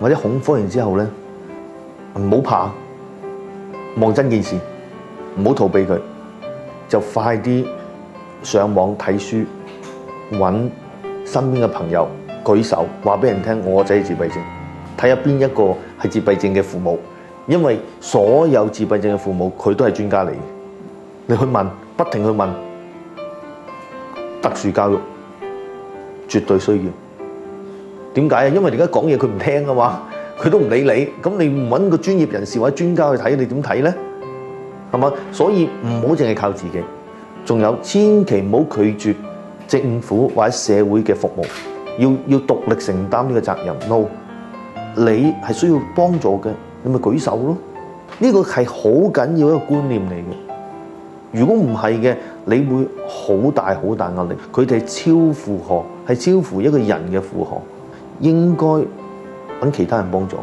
或者恐慌完之後咧，唔好怕，望真件事，唔好逃避佢，就快啲上網睇書，揾身邊嘅朋友舉手，話俾人聽我仔自閉症，睇下邊一個係自閉症嘅父母，因為所有自閉症嘅父母佢都係專家嚟嘅，你去問，不停去問，特殊教育絕對需要。點解啊？因為而家講嘢佢唔聽啊嘛，佢都唔理你，咁你唔揾個專業人士或者專家去睇，你點睇咧？係嘛？所以唔好淨係靠自己，仲有千祈唔好拒絕政府或者社會嘅服務，要獨立承擔呢個責任。No， 你係需要幫助嘅，你咪舉手咯。呢個係好緊要一個觀念嚟嘅。如果唔係嘅，你會好大好大壓力。佢哋超負荷，係超乎一個人嘅負荷。應該揾其他人幫助。